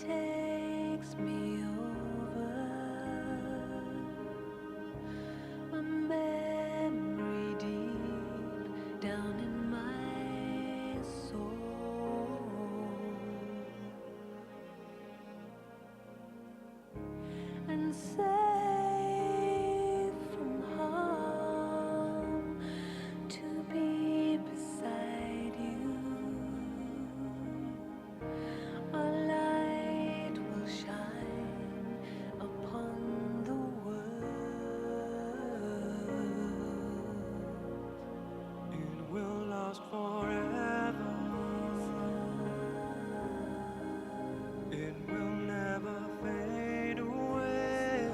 takes me over. A memory deep down in my soul. And safe from harm to be beside you. A light will shine upon the world. It will last forever. It will never fade away.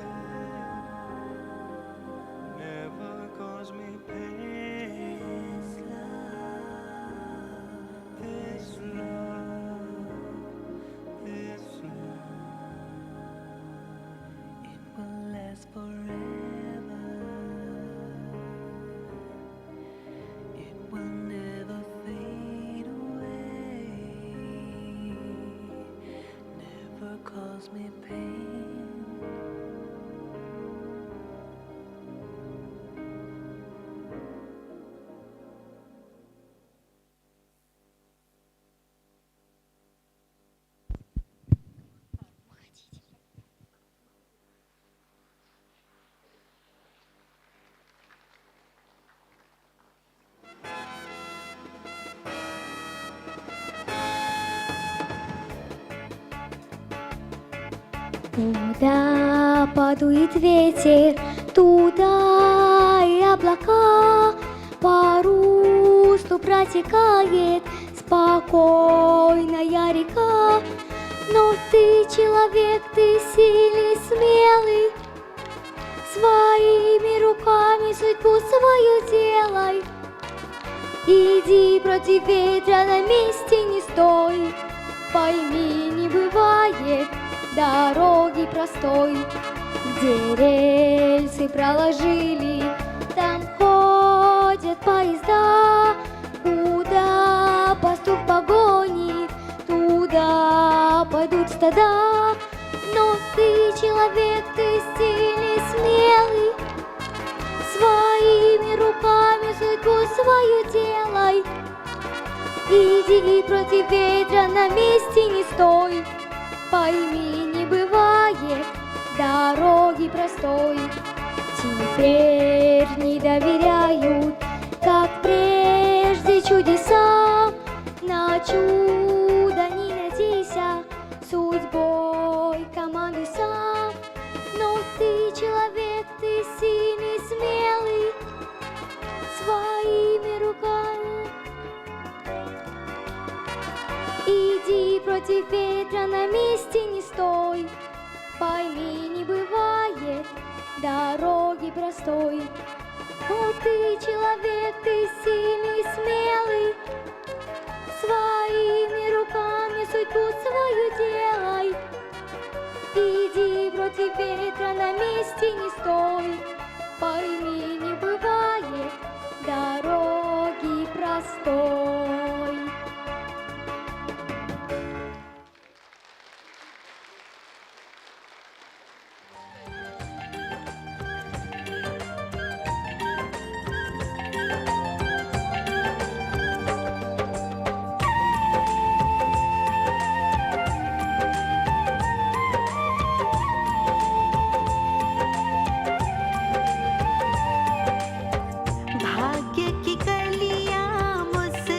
Never cause me pain. This love, this love. It will last forever. It will never fade away. Never cause me pain. Куда подует ветер, туда и облака по руслу протекает спокойная река. Но ты человек, ты сильный, смелый, своими руками судьбу свою делай. Иди против ветра, на месте не стой, пойми, не бывает дороги простой. Где рельсы проложили, там ходят поезда. Куда пастух погонит, туда пойдут стада. Но ты человек, ты сильный, смелый, своими руками судьбу свою делай. Иди против ветра, на месте не стой, пойми, не бывает дороги простой. Теперь не доверяют, как прежде, чудесам. На чудо не надейся, судьбой командуй сам. Но ты человек, ты сильный, смелый, своими руками. Иди против ветра, на месте не стой, пойми, не бывает дороги простой. Но ты человек, ты сильный, смелый, своими руками судьбу свою делай. Иди против ветра, на месте не стой, пойми, не бывает дороги простой. भाग्य की कलियां मुझसे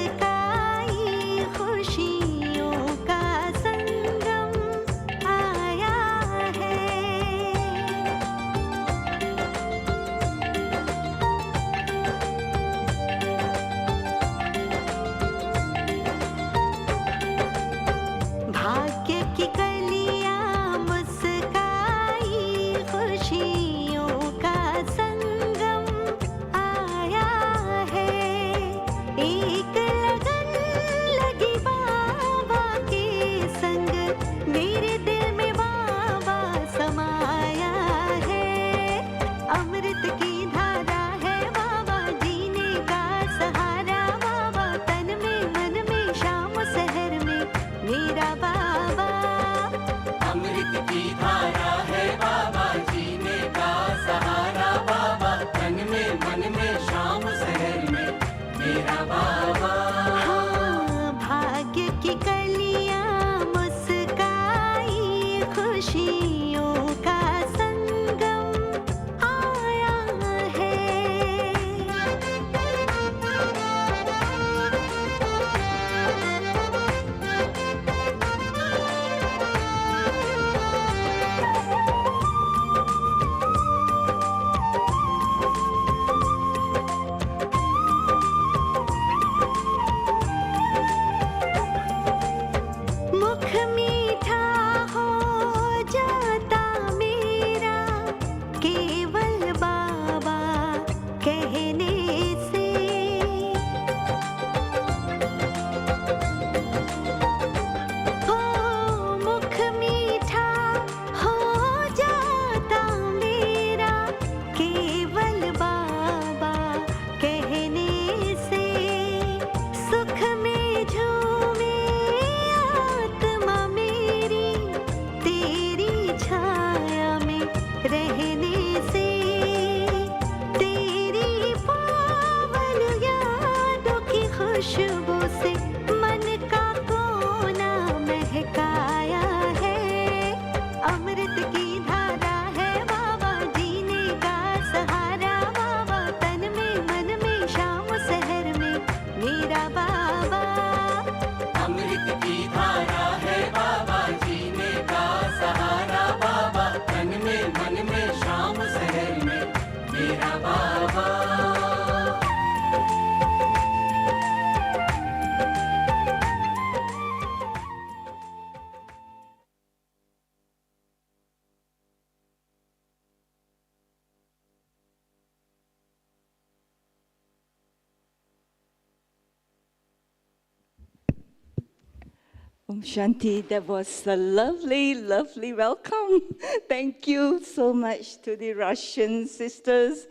Om Shanti, that was a lovely, lovely welcome. Thank you so much to the Russian sisters.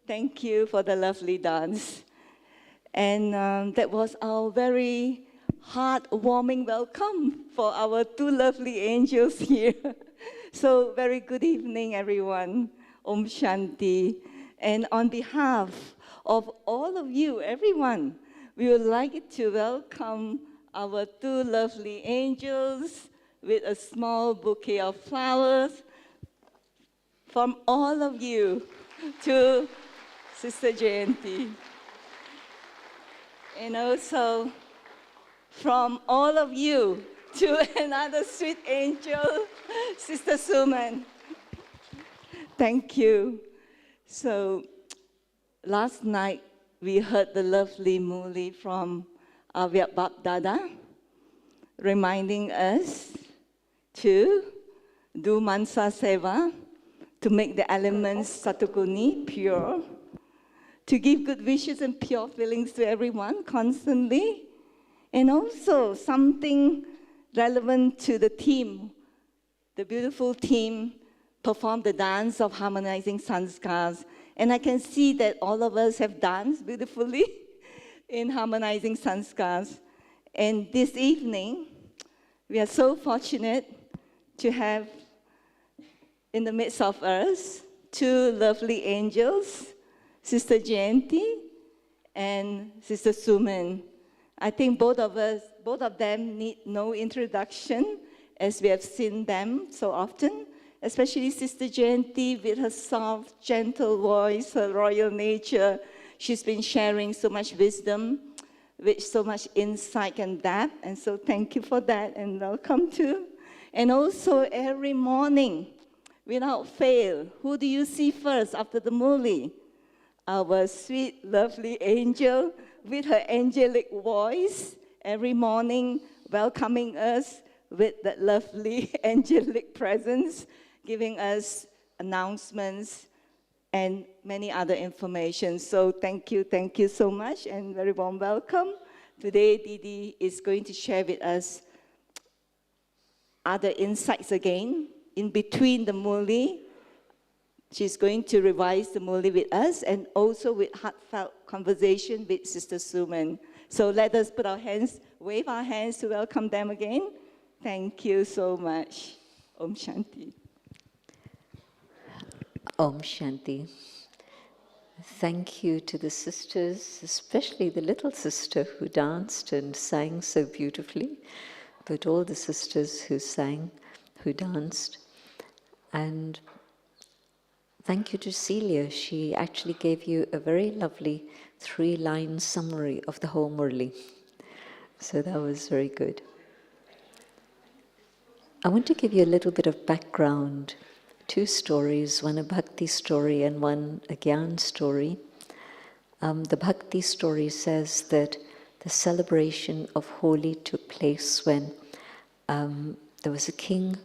Thank you for the lovely dance. And that was our very heartwarming welcome for our two lovely angels here. So very good evening, everyone. Om Shanti. And on behalf of all of you, everyone, we would like to welcome our two lovely angels with a small bouquet of flowers from all of you to Sister Jayanti. And also from all of you to another sweet angel, Sister Suman. Thank you. So last night we heard the lovely Murli from Avyat Bap Dada, reminding us to do Mansa Seva, to make the elements Satukuni pure, to give good wishes and pure feelings to everyone constantly, and also something relevant to the theme. The beautiful theme performed the dance of harmonizing sanskars, and I can see that all of us have danced beautifully in harmonizing sanskars. And this evening, we are so fortunate to have in the midst of us two lovely angels, Sister Jayanti and Sister Suman. I think both of them need no introduction, as we have seen them so often, especially Sister Jayanti with her soft, gentle voice, her royal nature. She's been sharing so much wisdom with so much insight and depth, and so thank you for that, and welcome too. And also every morning, without fail, who do you see first after the Murli? Our sweet, lovely angel with her angelic voice, every morning welcoming us with that lovely angelic presence, giving us announcements and many other information. So thank you so much, and very warm welcome. Today, Didi is going to share with us other insights again. In between the Murli, she's going to revise the Murli with us, and also with heartfelt conversation with Sister Suman. So let us put our hands, wave our hands to welcome them again. Thank you so much. Om Shanti. Om Shanti. Thank you to the sisters, especially the little sister who danced and sang so beautifully, but all the sisters who sang, who danced. And thank you to Celia. She actually gave you a very lovely 3-line summary of the whole Murli. So that was very good. I want to give you a little bit of background. 2 stories, one a bhakti story and one a Gyan story. The bhakti story says that the celebration of Holi took place when there was a king.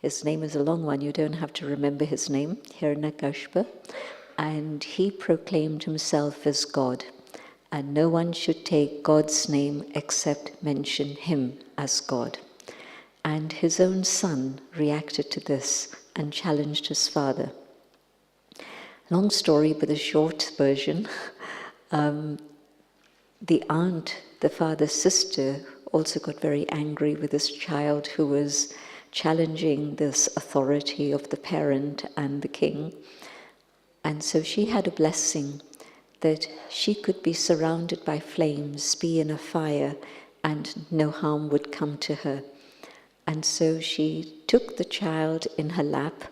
His name is a long one, you don't have to remember his name, Hiranyakashipu, and he proclaimed himself as God, and no one should take God's name except mention him as God. And his own son reacted to this and challenged his father. Long story, but a short version. The aunt, the father's sister, also got very angry with this child who was challenging this authority of the parent and the king. And so she had a blessing that she could be surrounded by flames, be in a fire, and no harm would come to her. And so she took the child in her lap,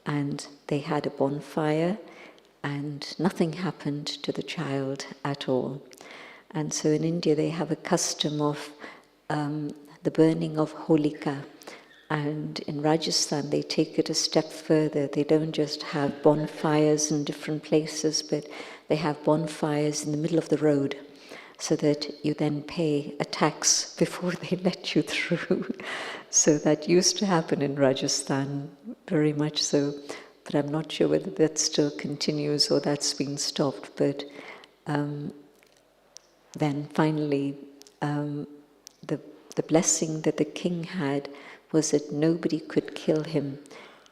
and they had a bonfire, and nothing happened to the child at all. And so in India they have a custom of the burning of Holika. And in Rajasthan they take it a step further. They don't just have bonfires in different places, but they have bonfires in the middle of the road, so that you then pay a tax before they let you through. So that used to happen in Rajasthan, very much so. But I'm not sure whether that still continues or that's been stopped. But then finally, the the blessing that the king had was that nobody could kill him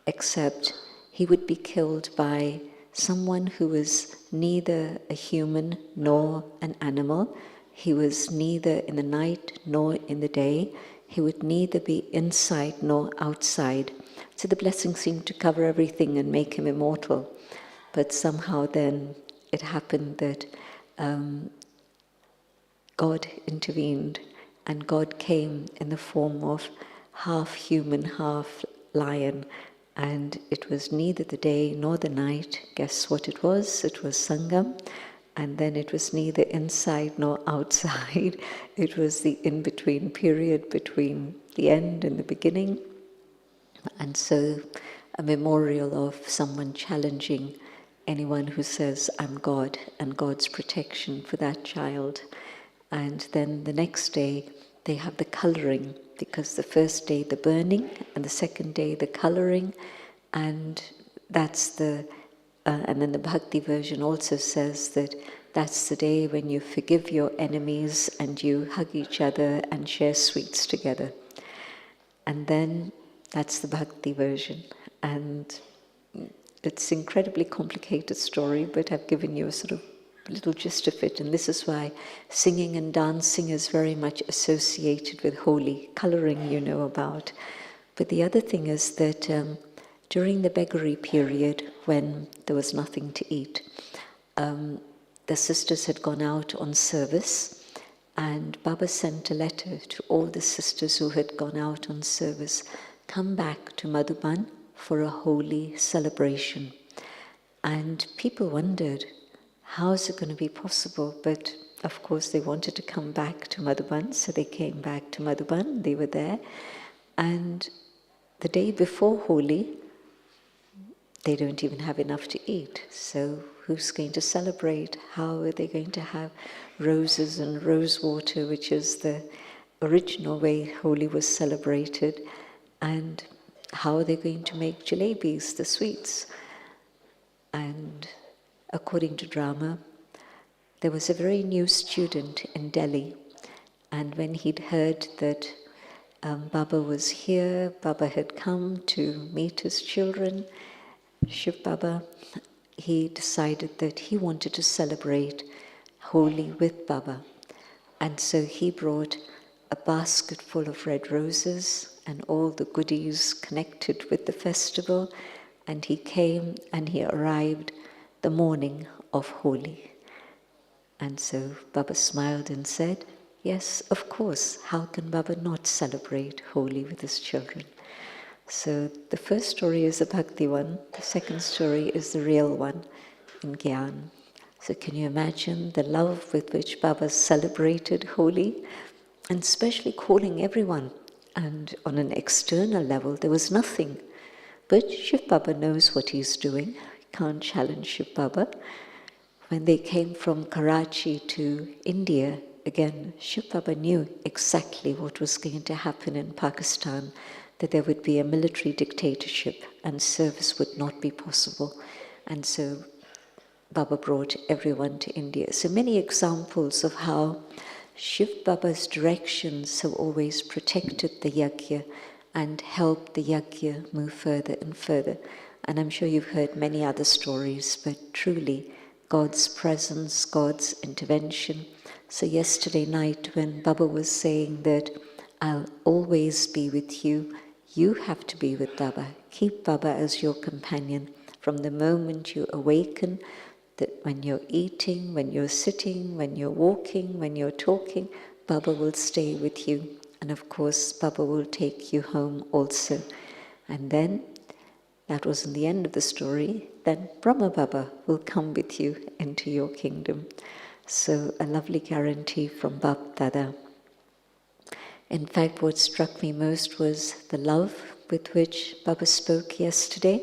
except he would be killed by someone who was neither a human nor an animal. He was neither in the night nor in the day. He would neither be inside nor outside. So the blessing seemed to cover everything and make him immortal. But somehow then it happened that God intervened, and God came in the form of half human, half lion, and it was neither the day nor the night. Guess what it was? It was Sangam, and then it was neither inside nor outside. It was the in-between period between the end and the beginning. And so a memorial of someone challenging anyone who says, I'm God, and God's protection for that child. And then the next day, they have the colouring, because the first day the burning, and the second day the colouring, and that's and then the Bhakti version also says that that's the day when you forgive your enemies and you hug each other and share sweets together. And then that's the Bhakti version. And it's an incredibly complicated story, but I've given you a sort of little gist of it, and this is why singing and dancing is very much associated with Holi. Colouring you know about. But the other thing is that during the beggary period, when there was nothing to eat, the sisters had gone out on service, and Baba sent a letter to all the sisters who had gone out on service, come back to Madhuban for a holy celebration. And people wondered, how is it going to be possible? But of course they wanted to come back to Madhuban, so they came back to Madhuban, they were there. And the day before Holi, they don't even have enough to eat. So who's going to celebrate? How are they going to have roses and rose water, which is the original way Holi was celebrated? And how are they going to make jalebis, the sweets? And according to Brahma, there was a very new student in Delhi, and when he'd heard that Baba was here, Baba had come to meet his children, Shiv Baba, he decided that he wanted to celebrate Holi with Baba. And so he brought a basket full of red roses and all the goodies connected with the festival, and he came and he arrived the morning of Holi. And so Baba smiled and said, yes, of course, how can Baba not celebrate Holi with his children? So the first story is the Bhakti one, the second story is the real one in Gyan. So can you imagine the love with which Baba celebrated Holi, and especially calling everyone? And on an external level, there was nothing. But Shiv Baba knows what he's doing. Can't challenge Shiv Baba. When they came from Karachi to India, again, Shiv Baba knew exactly what was going to happen in Pakistan, that there would be a military dictatorship and service would not be possible. And so Baba brought everyone to India. So many examples of how Shiv Baba's directions have always protected the yajna and helped the yajna move further and further. And I'm sure you've heard many other stories, but truly God's presence, God's intervention. So yesterday night when Baba was saying that I'll always be with you, you have to be with Baba. Keep Baba as your companion from the moment you awaken, that when you're eating, when you're sitting, when you're walking, when you're talking, Baba will stay with you. And of course, Baba will take you home also. And then that wasn't the end of the story. Then Brahma Baba will come with you into your kingdom. So a lovely guarantee from Bap Dada. In fact, what struck me most was the love with which Baba spoke yesterday.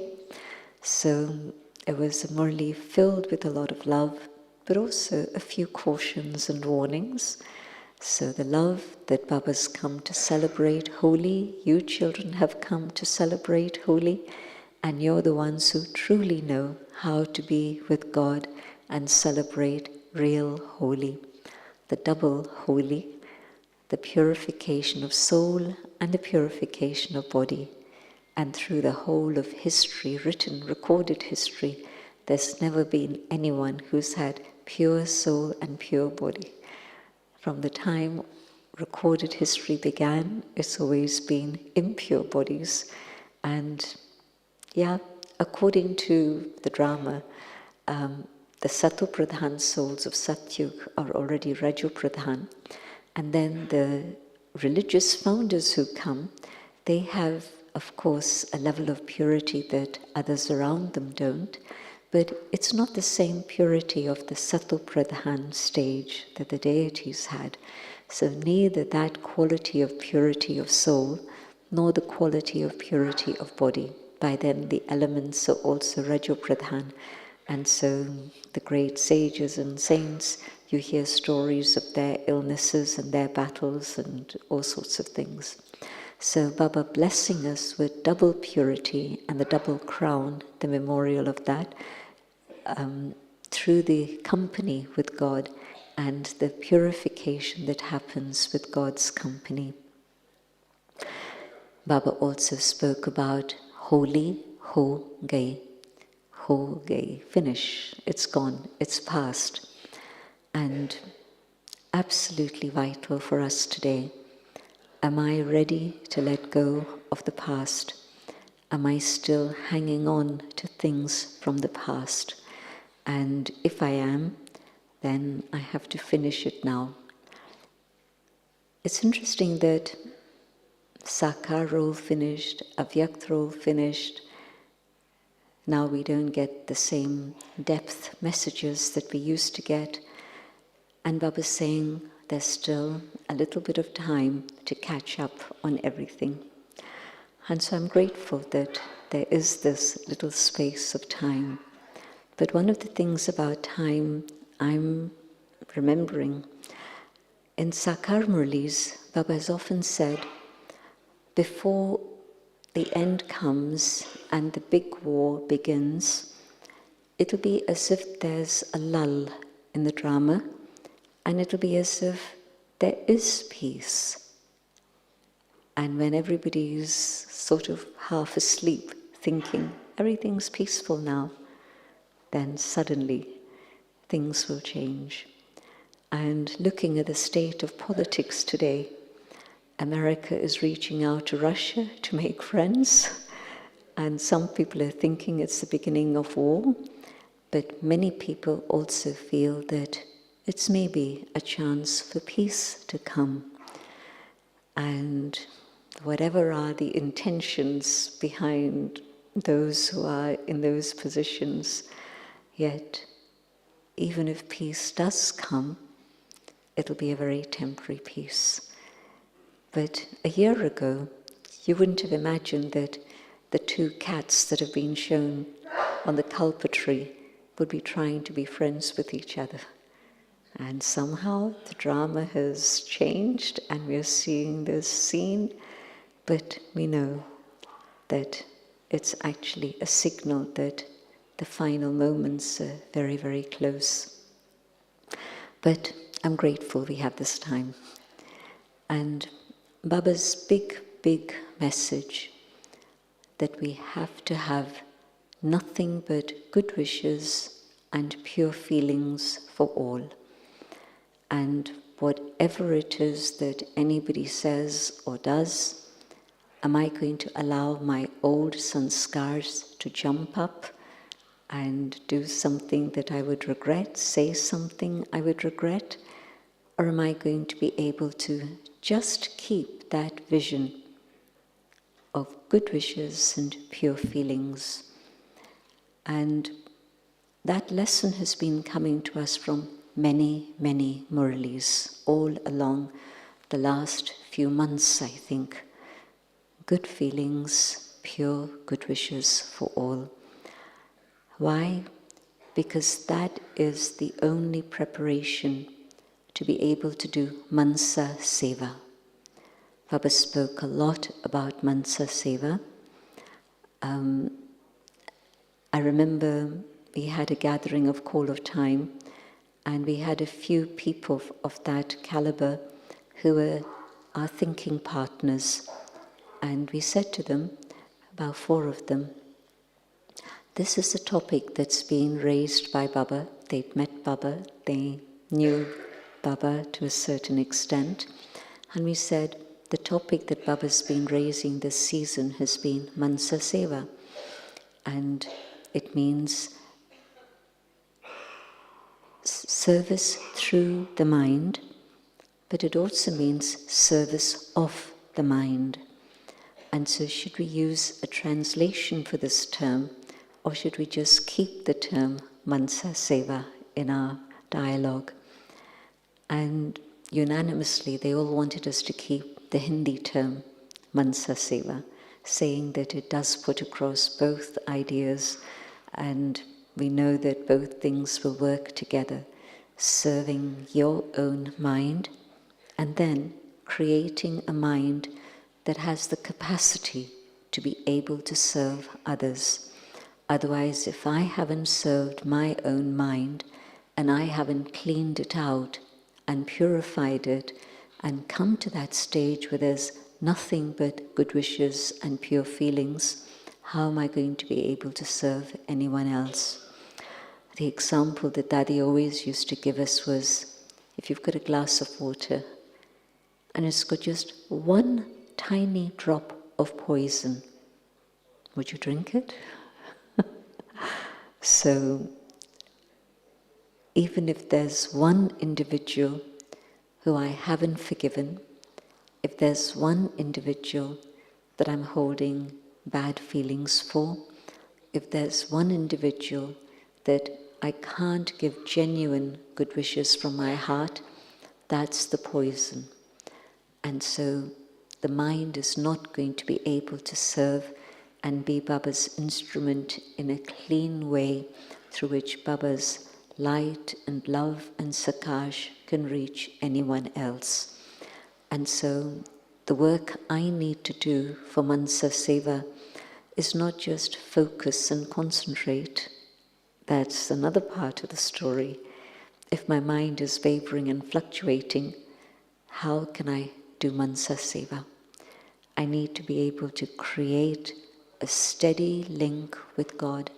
So it was a Murli filled with a lot of love, but also a few cautions and warnings. So the love that Baba's come to celebrate Holi, you children have come to celebrate Holi, and you're the ones who truly know how to be with God and celebrate real Holi, the double Holi, the purification of soul and the purification of body. And through the whole of history, written, recorded history, there's never been anyone who's had pure soul and pure body. From the time recorded history began, it's always been impure bodies. And yeah, according to the drama, the Sattva-pradhan souls of Satyug are already Raju-pradhan. And then the religious founders who come, they have, of course, a level of purity that others around them don't. But it's not the same purity of the Sattva-pradhan stage that the deities had. So neither that quality of purity of soul, nor the quality of purity of body. By then the elements are also Raju-pradhan. And so the great sages and saints, you hear stories of their illnesses and their battles and all sorts of things. So Baba blessing us with double purity and the double crown, the memorial of that, through the company with God and the purification that happens with God's company. Baba also spoke about Holi, ho gay. Ho gay, finish, it's gone, it's past. And absolutely vital for us today. Am I ready to let go of the past? Am I still hanging on to things from the past? And if I am, then I have to finish it now. It's interesting that Sakar role finished, Avyakt role finished. Now we don't get the same depth messages that we used to get. And Baba's saying there's still a little bit of time to catch up on everything. And so I'm grateful that there is this little space of time. But one of the things about time I'm remembering, in Sakar Murlis, Baba has often said, before the end comes and the big war begins, it'll be as if there's a lull in the drama, and it'll be as if there is peace. And when everybody's sort of half asleep, thinking everything's peaceful now, then suddenly things will change. And looking at the state of politics today, America is reaching out to Russia to make friends, and some people are thinking it's the beginning of war, but many people also feel that it's maybe a chance for peace to come. And whatever are the intentions behind those who are in those positions, yet even if peace does come, it'll be a very temporary peace. But a year ago, you wouldn't have imagined that the two cats that have been shown on the Kalpa tree would be trying to be friends with each other. And somehow the drama has changed and we're seeing this scene, but we know that it's actually a signal that the final moments are very, very close. But I'm grateful we have this time. And Baba's big message that we have to have nothing but good wishes and pure feelings for all. And whatever it is that anybody says or does, am I going to allow my old sanskars to jump up and do something that I would regret, say something I would regret? Or am I going to be able to just keep that vision of good wishes and pure feelings? And that lesson has been coming to us from many Murlis all along the last few months, I think. Good feelings, pure good wishes for all. Why? Because that is the only preparation to be able to do Mansa Seva. Baba spoke a lot about Mansa Seva. I remember we had a gathering of Call of Time, and we had a few people of that caliber who were our thinking partners. And we said to them, about 4 of them, this is a topic that's been raised by Baba. They'd met Baba, they knew Baba to a certain extent. And we said, the topic that Baba's been raising this season has been Mansa Seva. And it means service through the mind, but it also means service of the mind. And so should we use a translation for this term, or should we just keep the term Mansa Seva in our dialogue? And unanimously, they all wanted us to keep the Hindi term Mansa Seva, saying that it does put across both ideas, and we know that both things will work together, serving your own mind and then creating a mind that has the capacity to be able to serve others. Otherwise, if I haven't served my own mind and I haven't cleaned it out and purified it and come to that stage where there's nothing but good wishes and pure feelings, how am I going to be able to serve anyone else? The example that Daddy always used to give us was, if you've got a glass of water and it's got just one tiny drop of poison, would you drink it? So, even if there's one individual who I haven't forgiven, if there's one individual that I'm holding bad feelings for, if there's one individual that I can't give genuine good wishes from my heart, that's the poison. And so the mind is not going to be able to serve and be Baba's instrument in a clean way through which Baba's light and love and sakash can reach anyone else. And so the work I need to do for Mansa Seva is not just focus and concentrate. That's another part of the story. If my mind is wavering and fluctuating, how can I do Mansa Seva? I need to be able to create a steady link with God,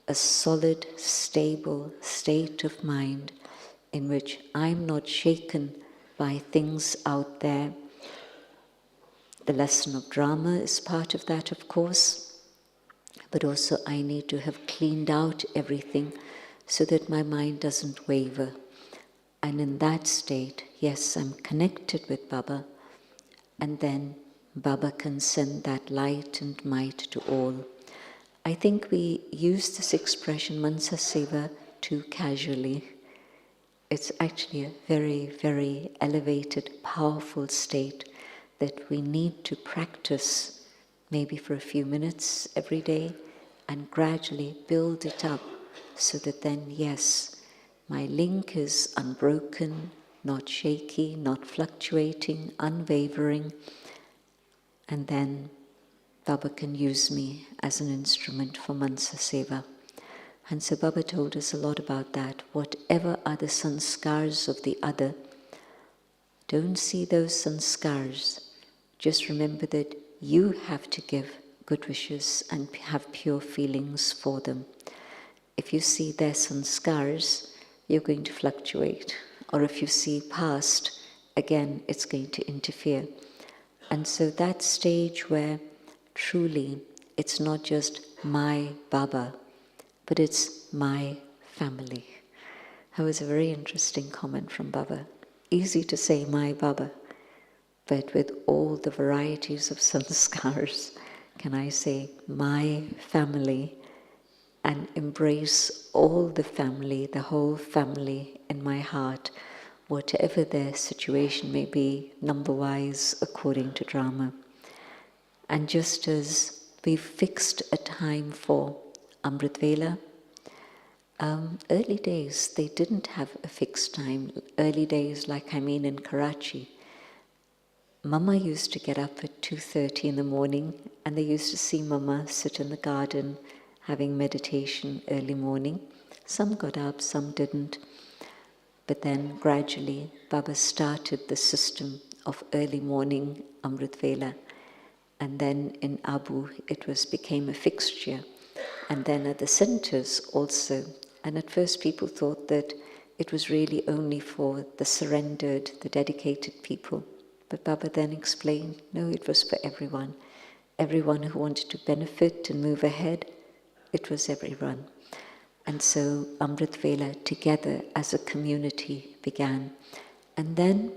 a solid, stable state of mind in which I'm not shaken by things out there. The lesson of drama is part of that, of course, but also I need to have cleaned out everything so that my mind doesn't waver. And in that state, yes, I'm connected with Baba, and then Baba can send that light and might to all. I think we use this expression Mansa Seva too casually. It's actually a very, very elevated, powerful state that we need to practice maybe for a few minutes every day and gradually build it up so that then, yes, my link is unbroken, not shaky, not fluctuating, unwavering, and then Baba can use me as an instrument for Mansa Seva. And so Baba told us a lot about that. Whatever are the sanskars of the other, don't see those sanskars. Just remember that you have to give good wishes and have pure feelings for them. If you see their sanskars, you're going to fluctuate. Or if you see past, again, it's going to interfere. And so that stage where truly it's not just my Baba, but it's my family. That was a very interesting comment from Baba. Easy to say my Baba, but with all the varieties of sanskars, can I say my family and embrace all the family, the whole family in my heart, whatever their situation may be, number-wise, according to drama. And just as we've fixed a time for Amrit Vela, early days, they didn't have a fixed time. Early days, like I mean in Karachi, Mama used to get up at 2:30 in the morning, and they used to see Mama sit in the garden having meditation early morning. Some got up, some didn't. But then gradually, Baba started the system of early morning Amrit Vela. And then in Abu, it became a fixture. And then at the centers also. And at first people thought that it was really only for the surrendered, the dedicated people. But Baba then explained, no, it was for everyone. Everyone who wanted to benefit and move ahead, it was everyone. And so Amrit Vela together as a community began. And then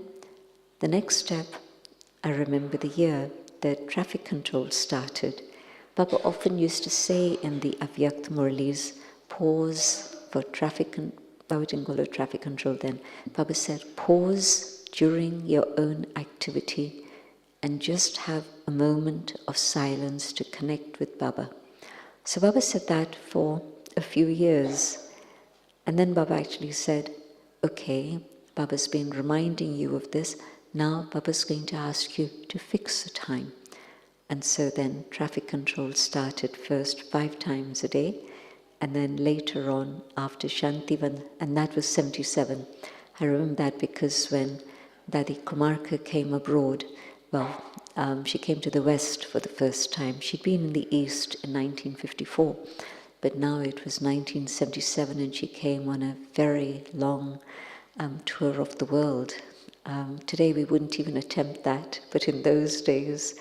the next step, I remember the year that traffic control started. Baba often used to say in the Avyakt Murlis, pause for traffic, Baba didn't call it traffic control then. Baba said, pause during your own activity and just have a moment of silence to connect with Baba. So Baba said that for a few years. And then Baba actually said, okay, Baba's been reminding you of this. Now Baba's going to ask you to fix a time. And so then traffic control started first 5 times a day, and then later on after Shantivan, and that was 77. I remember that because when Dadi Kumarka came abroad, she came to the West for the first time. She'd been in the East in 1954, but now it was 1977 and she came on a very long tour of the world. Today we wouldn't even attempt that, but in those days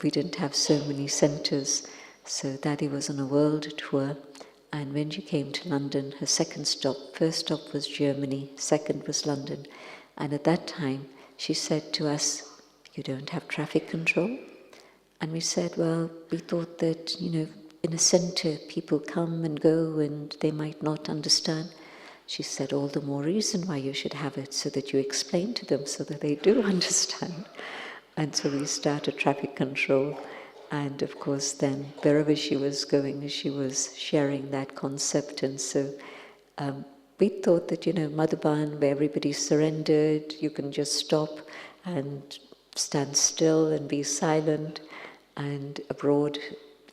we didn't have so many centers. So Dadi was on a world tour, and when she came to London, her second stop, first stop was Germany, second was London. And at that time, she said to us, you don't have traffic control? And we said, well, we thought that, in a center, people come and go and they might not understand. She said, all the more reason why you should have it, so that you explain to them so that they do understand. And so we started traffic control. And of course, then wherever she was going, she was sharing that concept. And so we thought that, Madhuban, where everybody surrendered, you can just stop and stand still and be silent. And abroad,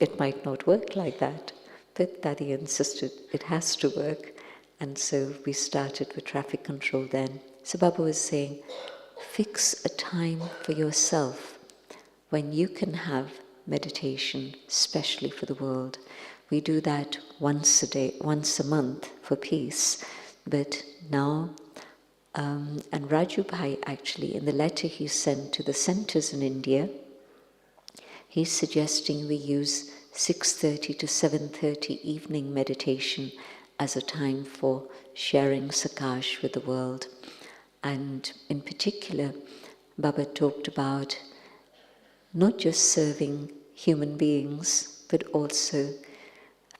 it might not work like that. But Dadi insisted it has to work. And so we started with traffic control then. So Baba was saying, fix a time for yourself when you can have meditation, especially for the world. We do that once a day, once a month for peace. But now, and Raju Bhai actually, in the letter he sent to the centers in India, he's suggesting we use 6:30 to 7:30 evening meditation as a time for sharing Sakash with the world. And in particular, Baba talked about not just serving human beings, but also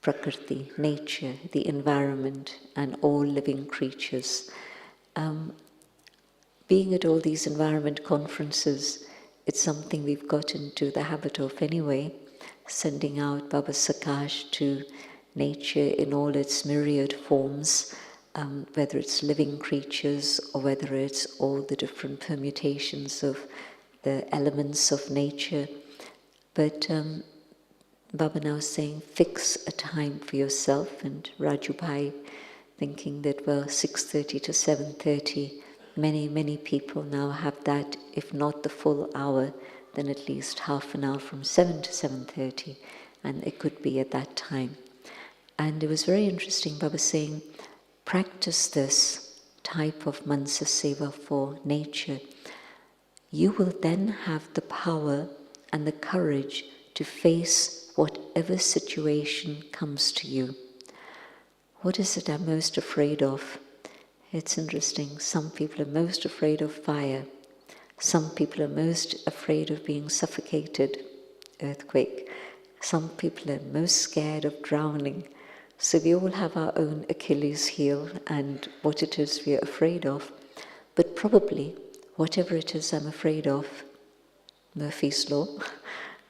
Prakriti, nature, the environment, and all living creatures. Being at all these environment conferences, it's something we've got into the habit of anyway, sending out Baba's Sakash to nature in all its myriad forms, whether it's living creatures or whether it's all the different permutations of the elements of nature. But Baba now is saying, fix a time for yourself, and Raju Bhai thinking that, 6:30 to 7:30, many people now have that, if not the full hour, then at least half an hour from 7 to 7:30, and it could be at that time. And it was very interesting, Baba saying, practice this type of Mansa Seva for nature. You will then have the power and the courage to face whatever situation comes to you. What is it I'm most afraid of? It's interesting. Some people are most afraid of fire. Some people are most afraid of being suffocated, earthquake. Some people are most scared of drowning. So we all have our own Achilles heel and what it is we are afraid of. But probably, whatever it is I'm afraid of, Murphy's Law,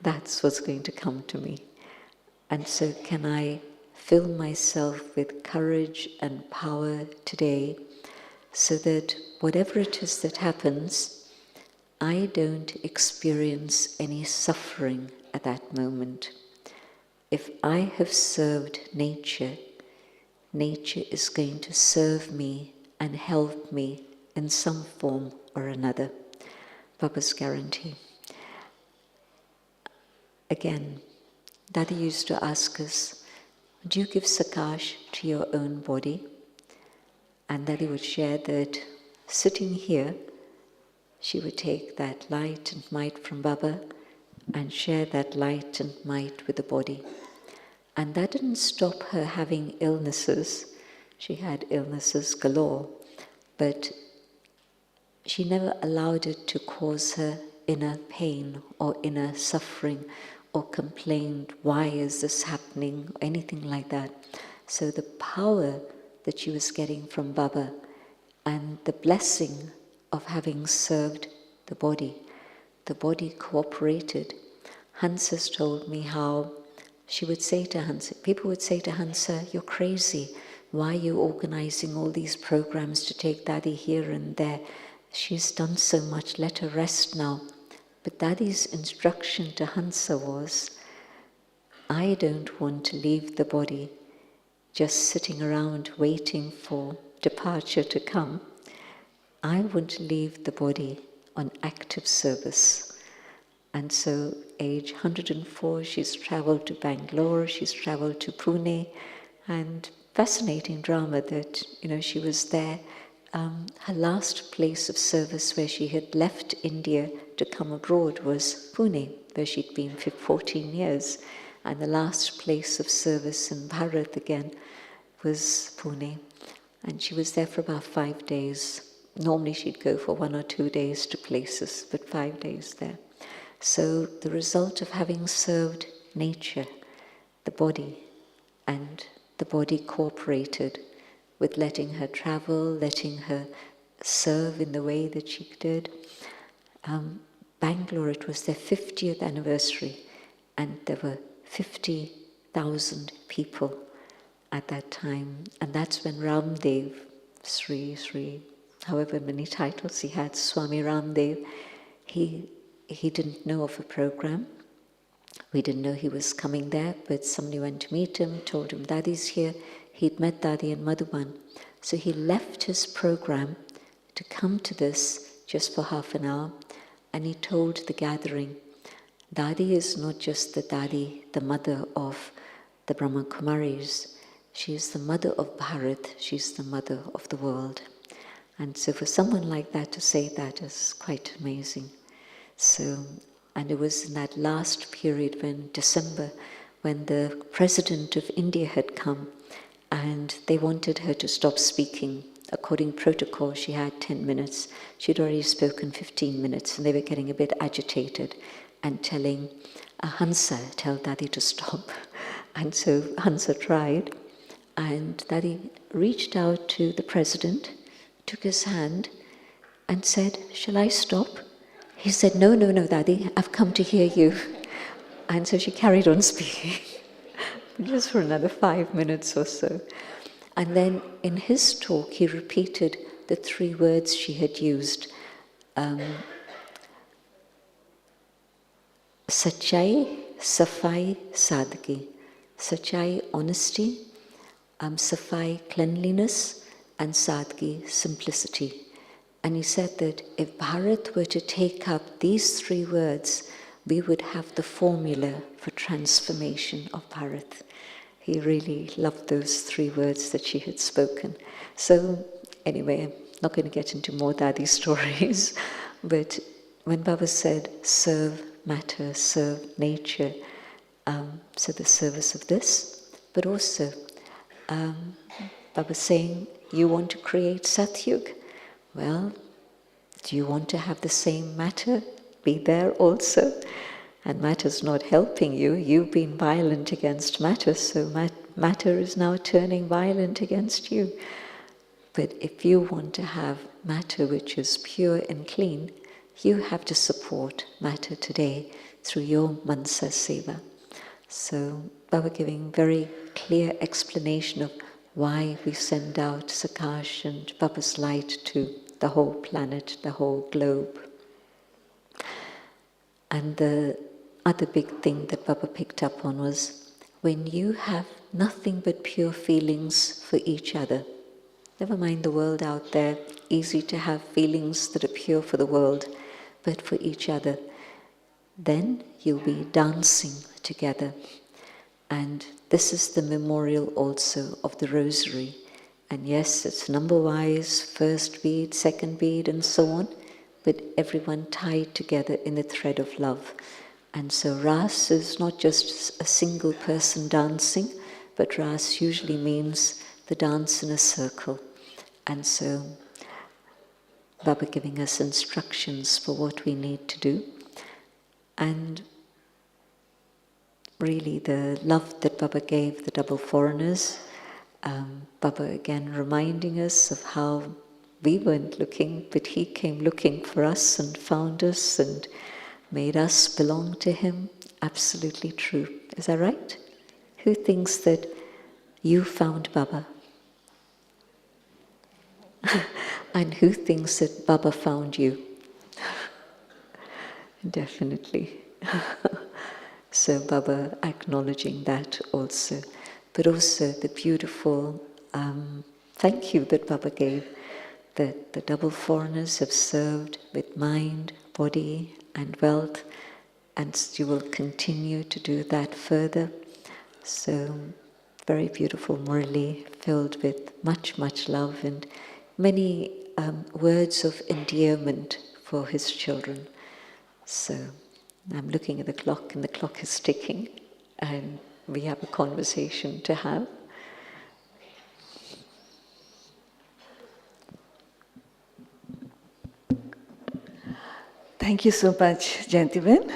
that's what's going to come to me. And so can I fill myself with courage and power today so that whatever it is that happens, I don't experience any suffering at that moment. If I have served nature, nature is going to serve me and help me in some form or another. Baba's guarantee. Again, Daddy used to ask us, do you give sakash to your own body? And Daddy would share that sitting here, she would take that light and might from Baba and share that light and might with the body. And that didn't stop her having illnesses. She had illnesses galore, but she never allowed it to cause her inner pain or inner suffering or complained, why is this happening, or anything like that. So the power that she was getting from Baba and the blessing of having served the body cooperated. Hansa's told me how she would say to Hansa, people would say to Hansa, you're crazy, why are you organizing all these programs to take Daddy here and there? She's done so much, let her rest now. But Daddy's instruction to Hansa was, I don't want to leave the body just sitting around waiting for departure to come. I want to leave the body on active service. And so, age 104, she's traveled to Bangalore, she's traveled to Pune, and fascinating drama that, she was there. Her last place of service where she had left India to come abroad was Pune, where she'd been for 14 years. And the last place of service in Bharat again was Pune. And she was there for about 5 days. Normally she'd go for 1 or 2 days to places, but 5 days there. So the result of having served nature, the body, and the body cooperated with letting her travel, letting her serve in the way that she did. Bangalore, it was their 50th anniversary, and there were 50,000 people at that time. And that's when Ramdev, Sri, however many titles he had, Swami Ramdev, he didn't know of a program. We didn't know he was coming there, but somebody went to meet him, told him Daddy's here. He'd met Daddy in Madhuban. So he left his program to come to this just for half an hour, and he told the gathering, Daddy is not just the Daddy, the mother of the Brahma Kumaris. She is the mother of Bharat. She's the mother of the world. And so for someone like that to say that is quite amazing. So, and it was in that last period when December, when the President of India had come, and they wanted her to stop speaking. According to protocol, she had 10 minutes. She'd already spoken 15 minutes, and they were getting a bit agitated and telling Hansa, tell Daddy to stop. And so Hansa tried, and Daddy reached out to the President, took his hand, and said, shall I stop? He said, no, Daddy, I've come to hear you. And so she carried on speaking, just for another 5 minutes or so. And then in his talk, he repeated the 3 words she had used. Sachai, Safai, Sadgi. Sachai, honesty. Safai, cleanliness. And Sadgi, simplicity. And he said that if Bharat were to take up these 3 words, we would have the formula for transformation of Bharat. He really loved those 3 words that she had spoken. So anyway, I'm not going to get into more Daddy stories, but when Baba said, serve matter, serve nature, so the service of this, but also Baba saying, you want to create Satyug? Well, do you want to have the same matter be there also? And matter's not helping you. You've been violent against matter, so matter is now turning violent against you. But if you want to have matter which is pure and clean, you have to support matter today through your Mansa Seva. So Baba giving very clear explanation of why we send out Sakash and Baba's light to the whole planet, the whole globe. And the other big thing that Baba picked up on was, when you have nothing but pure feelings for each other, never mind the world out there, easy to have feelings that are pure for the world, but for each other. Then you'll be dancing together. And this is the memorial also of the rosary. And yes, it's number-wise, first bead, second bead, and so on, but everyone tied together in a thread of love. And so Ras is not just a single person dancing, but Ras usually means the dance in a circle. And so Baba giving us instructions for what we need to do. And really the love that Baba gave the double foreigners, Baba again reminding us of how we weren't looking, but he came looking for us and found us and made us belong to him. Absolutely true. Is that right? Who thinks that you found Baba? And who thinks that Baba found you? Definitely. So Baba acknowledging that also. But also the beautiful thank you that Baba gave, that the double foreigners have served with mind, body and wealth, and you will continue to do that further. So very beautiful Murli, filled with much, much love and many words of endearment for his children. So I'm looking at the clock and the clock is ticking and we have a conversation to have. Thank you so much, Jayanti,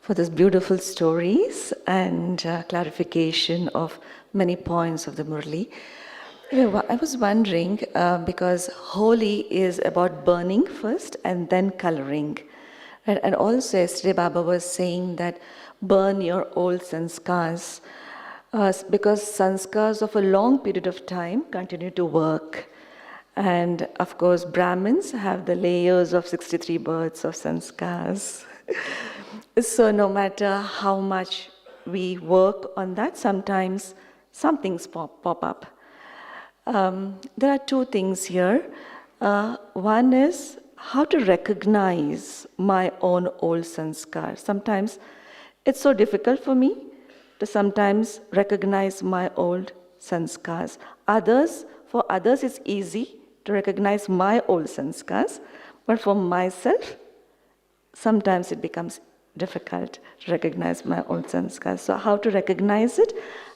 for those beautiful stories and clarification of many points of the Murli. I was wondering, because Holi is about burning first and then coloring. And also yesterday Baba was saying that burn your old sanskars, because sanskars of a long period of time continue to work. And of course, Brahmins have the layers of 63 births of sanskars. So no matter how much we work on that, sometimes some things pop up. There are two things here. One is how to recognize my own old sanskar. Sometimes it's so difficult for me to sometimes recognize my old sanskars. For others it's easy to recognize my old sanskars, but for myself, sometimes it becomes difficult to recognize my old sanskars. So how to recognize it,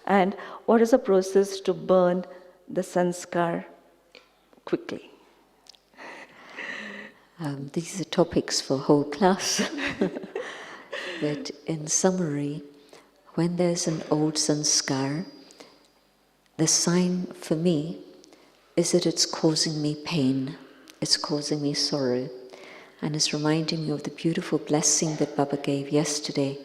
and what is the process to burn the sanskar quickly? These are topics for whole class. But in summary, when there's an old sanskar, the sign for me is that it's causing me pain, it's causing me sorrow, and it's reminding me of the beautiful blessing that Baba gave yesterday.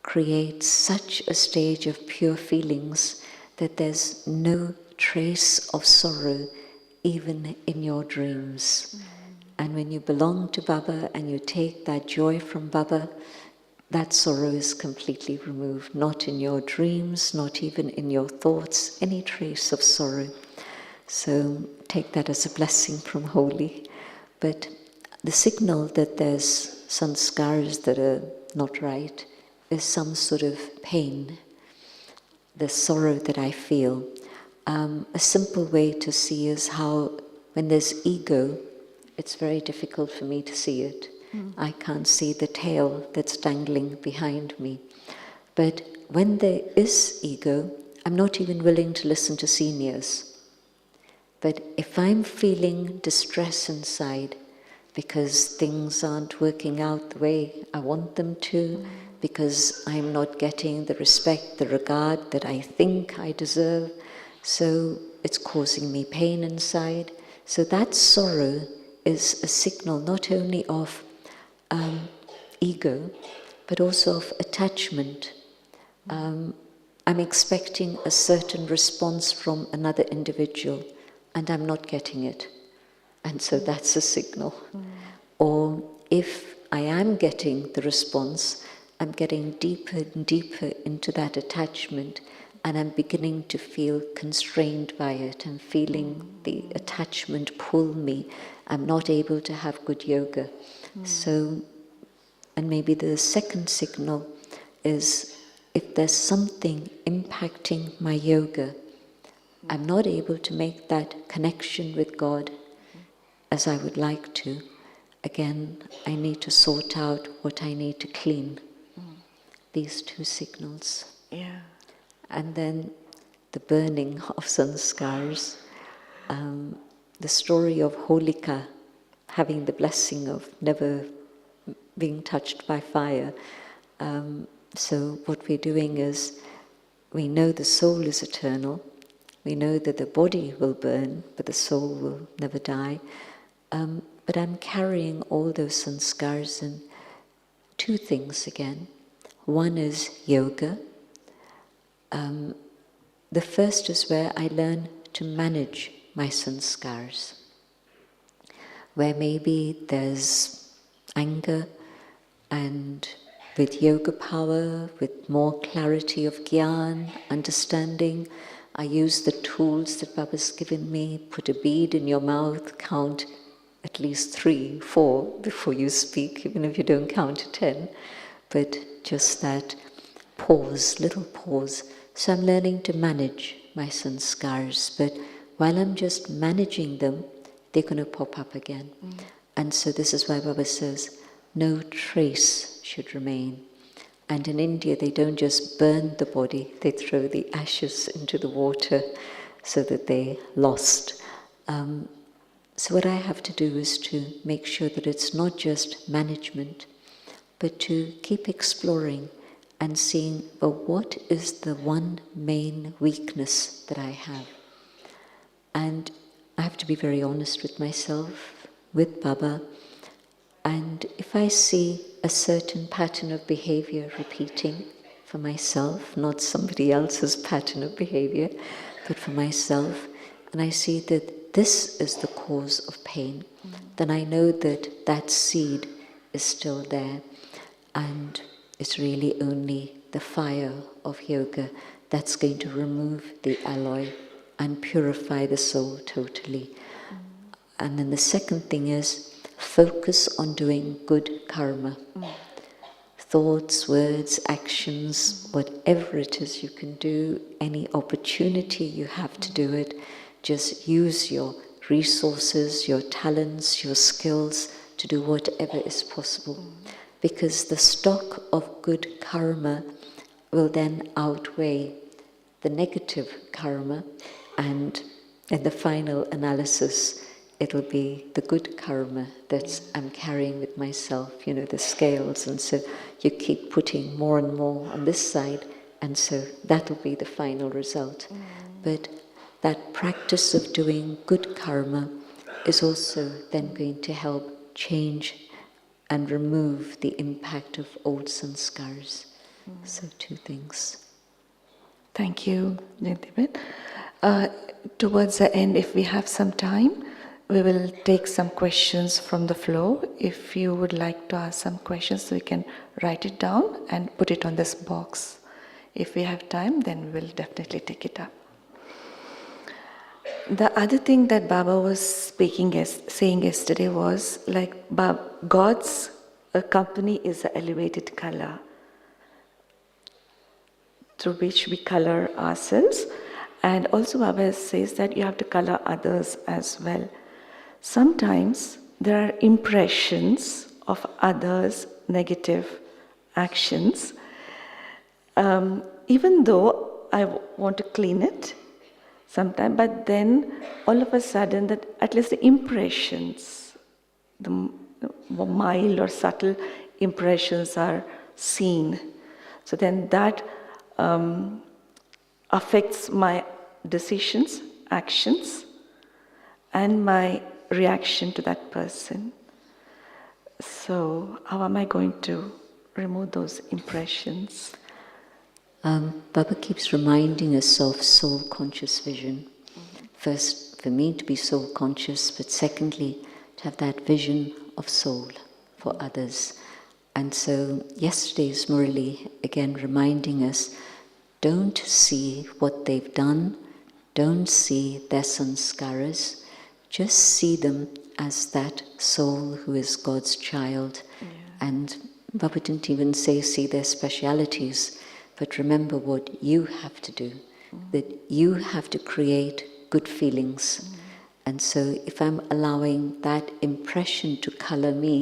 Create such a stage of pure feelings that there's no trace of sorrow even in your dreams. And when you belong to Baba and you take that joy from Baba, that sorrow is completely removed. Not in your dreams, not even in your thoughts, any trace of sorrow. So take that as a blessing from Holi. But the signal that there's sanskars that are not right is some sort of pain, the sorrow that I feel. A simple way to see is how when there's ego, it's very difficult for me to see it. I can't see the tail that's dangling behind me. But when there is ego, I'm not even willing to listen to seniors. But if I'm feeling distress inside because things aren't working out the way I want them to, because I'm not getting the respect, the regard that I think I deserve, so it's causing me pain inside. So that sorrow is a signal not only of ego, but also of attachment. I'm expecting a certain response from another individual, and I'm not getting it. And so that's a signal. Or if I am getting the response, I'm getting deeper and deeper into that attachment, and I'm beginning to feel constrained by it. I'm feeling the attachment pull me. I'm not able to have good yoga. So, and maybe the second signal is if there's something impacting my yoga, I'm not able to make that connection with God as I would like to. Again, I need to sort out what I need to clean. These two signals. Yeah. And then the burning of sanskars. The story of Holika having the blessing of never being touched by fire. So what we're doing is, we know the soul is eternal. We know that the body will burn, but the soul will never die. But I'm carrying all those sanskars in two things again. One is yoga. The first is where I learn to manage my sanskars, where maybe there's anger, and with yoga power, with more clarity of gyan, understanding, I use the tools that Baba's given me. Put a bead in your mouth, count at least 3, 4 before you speak, even if you don't count to 10. But just that pause, little pause. So I'm learning to manage my sanskars, but while I'm just managing them, they're going to pop up again. And so this is why Baba says, no trace should remain. And in India, they don't just burn the body, they throw the ashes into the water so that they're lost. So what I have to do is to make sure that it's not just management, but to keep exploring and seeing, well, what is the one main weakness that I have? And I have to be very honest with myself, with Baba, and if I see a certain pattern of behavior repeating for myself, not somebody else's pattern of behavior, but for myself, and I see that this is the cause of pain, then I know that that seed is still there, and it's really only the fire of yoga that's going to remove the alloy and purify the soul totally. And then the second thing is, focus on doing good karma. Thoughts, words, actions, whatever it is you can do, any opportunity you have to do it, just use your resources, your talents, your skills to do whatever is possible. Because the stock of good karma will then outweigh the negative karma, and in the final analysis, it'll be the good karma that I'm carrying with myself, the scales, and so you keep putting more and more on this side, and so that'll be the final result. But that practice of doing good karma is also then going to help change and remove the impact of old sanskars. So 2 things. Thank you, Jayanti. Towards the end, if we have some time, we will take some questions from the floor. If you would like to ask some questions, we can write it down and put it on this box. If we have time, then we will definitely take it up. The other thing that Baba was saying yesterday was like God's company is an elevated color through which we color ourselves. And also Baba says that you have to color others as well. Sometimes there are impressions of others' negative actions. Even though I want to clean it sometime, but then all of a sudden that at least the impressions, the mild or subtle impressions are seen. So then that affects my decisions, actions, and my reaction to that person. So how am I going to remove those impressions? Baba keeps reminding us of soul-conscious vision. First, for me to be soul-conscious, but secondly, to have that vision of soul for others. And so yesterday's Murli, again reminding us, don't see what they've done, don't see their sanskaras, just see them as that soul who is God's child. Yeah. And Baba didn't even say see their specialities, but remember what you have to do, that you have to create good feelings. And so if I'm allowing that impression to color me,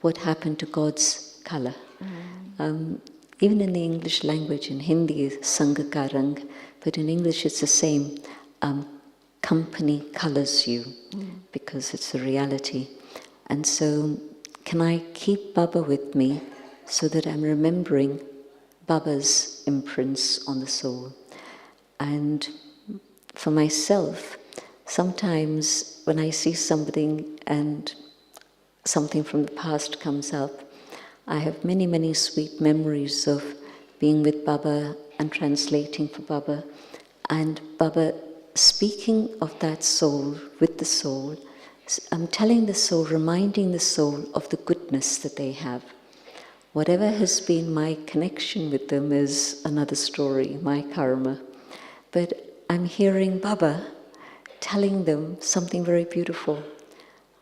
what happened to God's color? Even in the English language, in Hindi is Sangakarang, but in English it's the same. Company colors you, because it's a reality. And so can I keep Baba with me so that I'm remembering Baba's imprints on the soul? And for myself, sometimes when I see something and something from the past comes up, I have many, many sweet memories of being with Baba and translating for Baba, and Baba speaking of that soul with the soul. I'm telling the soul, reminding the soul of the goodness that they have. Whatever has been my connection with them is another story, my karma. But I'm hearing Baba telling them something very beautiful.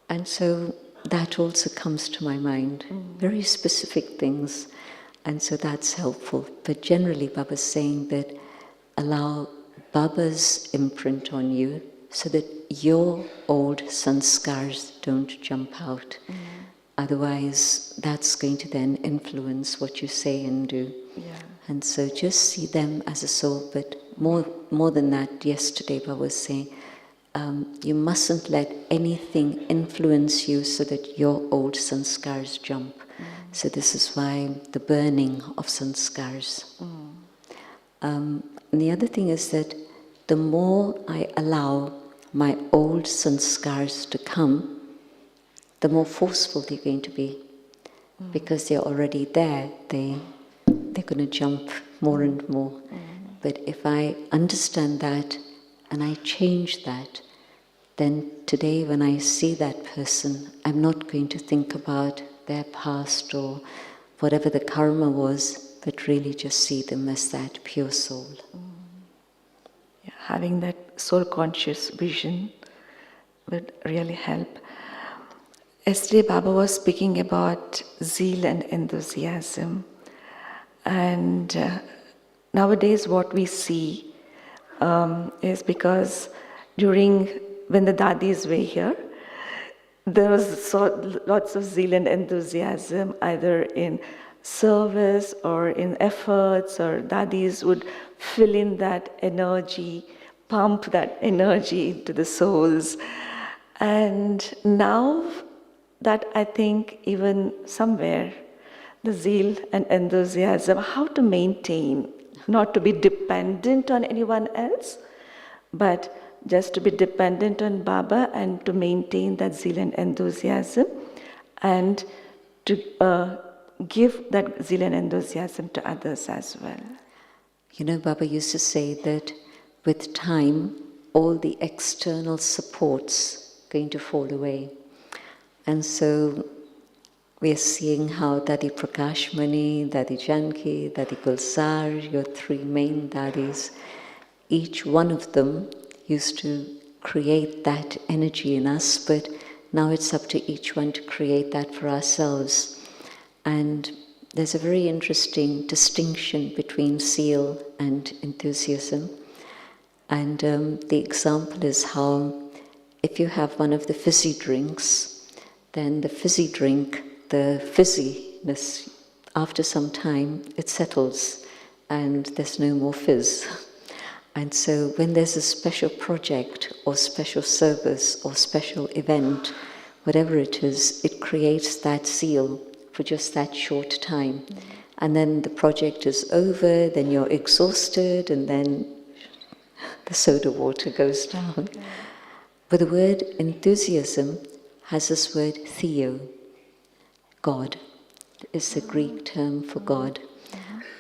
And so that also comes to my mind, very specific things. And so that's helpful. But generally Baba's saying that allow Baba's imprint on you so that your old sanskars don't jump out. Otherwise, that's going to then influence what you say and do. Yeah. And so just see them as a soul, but more than that, yesterday Baba was saying, you mustn't let anything influence you so that your old sanskars jump. So this is why the burning of sanskars. And the other thing is that the more I allow my old sanskars to come, the more forceful they're going to be. Because they're already there, they're going to jump more and more. But if I understand that and I change that, then today when I see that person, I'm not going to think about their past or whatever the karma was, but really just see them as that pure soul. Yeah, having that soul-conscious vision would really help. Yesterday Baba was speaking about zeal and enthusiasm. And nowadays what we see is because when the dadis were here, there was lots of zeal and enthusiasm, either in service or in efforts, or dadis would fill in that energy, pump that energy into the souls. And now that I think even somewhere, the zeal and enthusiasm, how to maintain, not to be dependent on anyone else, but just to be dependent on Baba and to maintain that zeal and enthusiasm and to give that zeal and enthusiasm to others as well. You know, Baba used to say that with time, all the external supports are going to fall away. And so we are seeing how Dadi Prakashmani, Dadi Janki, Dadi Gulzar, your three main daddies, each one of them used to create that energy in us, but now it's up to each one to create that for ourselves. And there's a very interesting distinction between zeal and enthusiasm. And the example is how if you have one of the fizzy drinks, then the fizzy drink, the fizziness, after some time, it settles and there's no more fizz. And so when there's a special project or special service or special event, whatever it is, it creates that zeal for just that short time. And then the project is over, then you're exhausted, and then the soda water goes down. But the word enthusiasm has this word theo, God. It's the Greek term for God.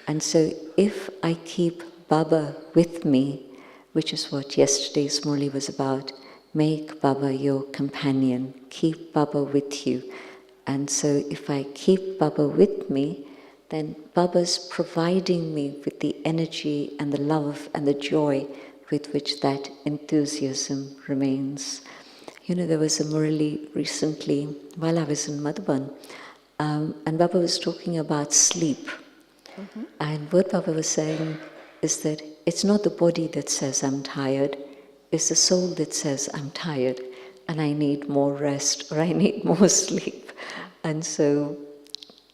And so if I keep Baba with me, which is what yesterday's Murli was about, make Baba your companion, keep Baba with you. And so if I keep Baba with me, then Baba's providing me with the energy and the love and the joy with which that enthusiasm remains. You know, there was a Murli recently while I was in Madhuban, and Baba was talking about sleep. And what Baba was saying is that it's not the body that says I'm tired, it's the soul that says I'm tired and I need more rest or I need more sleep. And so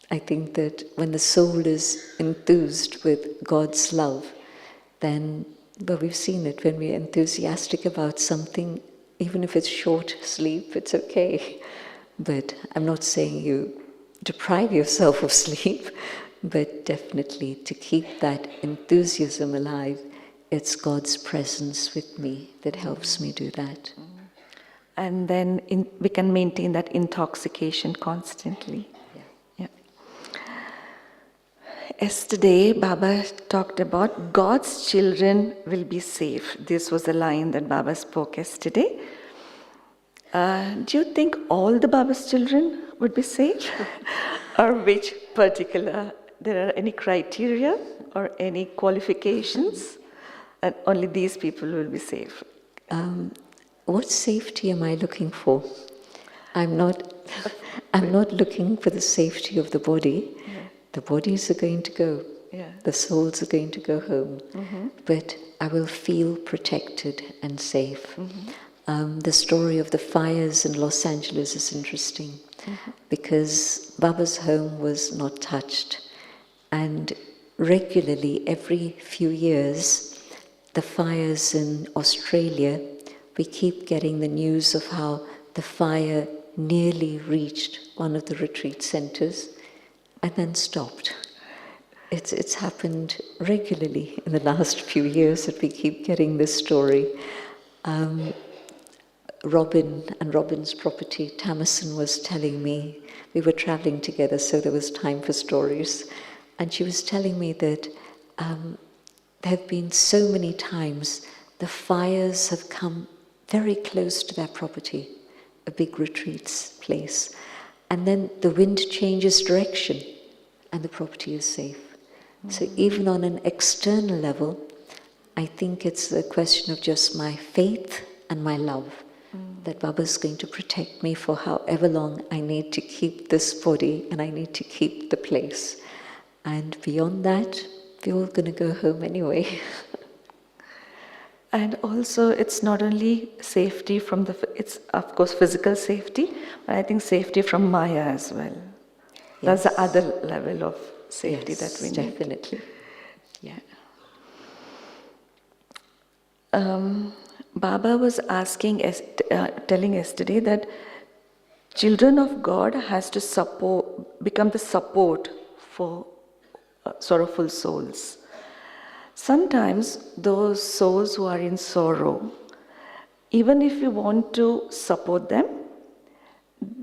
I think that when the soul is enthused with God's love, then, but we've seen it, when we're enthusiastic about something, even if it's short sleep, it's okay. But I'm not saying you deprive yourself of sleep, but definitely to keep that enthusiasm alive, it's God's presence with me that helps me do that. And then we can maintain that intoxication constantly. Yeah. Yesterday, Baba talked about God's children will be safe. This was a line that Baba spoke yesterday. Do you think all the Baba's children would be safe? Or which particular? There are any criteria or any qualifications? And only these people will be safe. What safety am I looking for? I'm not looking for the safety of the body. Yeah. The bodies are going to go. Yeah. The souls are going to go home. But I will feel protected and safe. The story of the fires in Los Angeles is interesting because Baba's home was not touched. And regularly, every few years, the fires in Australia, we keep getting the news of how the fire nearly reached one of the retreat centers and then stopped. It's happened regularly in the last few years that we keep getting this story. Robin and Robin's property, Tamison, was telling me, we were traveling together, so there was time for stories, and she was telling me that there have been so many times the fires have come very close to their property, a big retreat place, and then the wind changes direction and the property is safe. So even on an external level, I think it's a question of just my faith and my love that Baba's going to protect me for however long I need to keep this body and I need to keep the place. And beyond that, we're all going to go home anyway. And also, it's not only safety from it's of course physical safety, but I think safety from Maya as well. Yes. That's the other level of safety that we need. Definitely. Yeah. Baba was telling yesterday that children of God has to become the support for sorrowful souls. Sometimes those souls who are in sorrow, even if you want to support them,